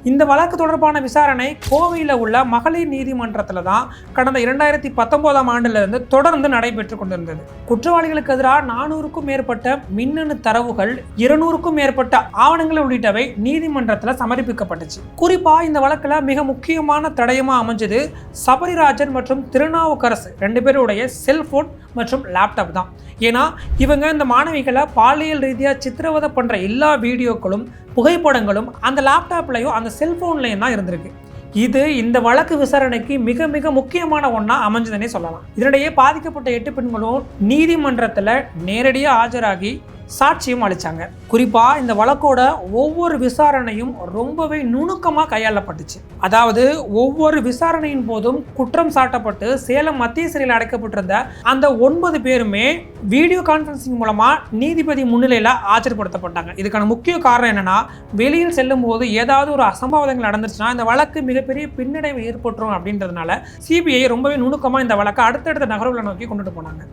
இந்த வழக்கு தொடர்பான விசாரணை கோவையில் உள்ள மகளிர் நீதிமன்றத்தில் தான் கடந்த 2019ஆம் ஆண்டிலிருந்து தொடர்ந்து நடைபெற்று கொண்டிருந்தது. குற்றவாளிகளுக்கு எதிராக 400க்கும் மேற்பட்ட மின்னணு தரவுகள், 200க்கும் மேற்பட்ட ஆவணங்கள் உள்ளிட்டவை நீதிமன்றத்தில் சமர்ப்பிக்கப்பட்டுச்சு. குறிப்பா இந்த வழக்குல மிக முக்கியமான தடயமா அமைஞ்சது சபரிராஜன் மற்றும் திருநாவுக்கரசு 2 பேருடைய செல்போன் மற்றும் லேப்டாப் தான். ஏன்னா இவங்க இந்த மாணவிகளை பாலியல் ரீதியாக சித்திரவதை பண்ற எல்லா வீடியோக்களும், புகைப்படங்களும் அந்த லேப்டாப்லையும் அந்த செல்போன்லையும் தான் இருந்திருக்கு. இது இந்த வழக்கு விசாரணைக்கு மிக மிக முக்கியமான ஒன்றா அமைஞ்சதுன்னே சொல்லலாம். இதனிடையே பாதிக்கப்பட்ட 8 பெண்களும் நீதிமன்றத்தில் நேரடியாக ஆஜராகி சாட்சியம் அளித்தாங்க. குறிப்பாக இந்த வழக்கோட ஒவ்வொரு விசாரணையும் ரொம்பவே நுணுக்கமாக கையாளப்பட்டுச்சு. அதாவது ஒவ்வொரு விசாரணையின் போதும் குற்றம் சாட்டப்பட்டு சேலம் மத்திய சிறையில் அடைக்கப்பட்டிருந்த அந்த 9 பேருமே வீடியோ கான்ஃபரன்சிங் மூலமாக நீதிபதி முன்னிலையில் ஆஜர்படுத்தப்பட்டாங்க. இதுக்கான முக்கிய காரணம் என்னன்னா, வெளியில் செல்லும் போது ஏதாவது ஒரு அசம்பாவிதங்கள் நடந்துச்சுன்னா இந்த வழக்கு மிகப்பெரிய பின்னடைவு ஏற்பட்டுரும் அப்படின்றதுனால சிபிஐ ரொம்பவே நுணுக்கமாக இந்த வழக்கை அடுத்தடுத்த நகர்வுகளை நோக்கி கொண்டுட்டு போனாங்க.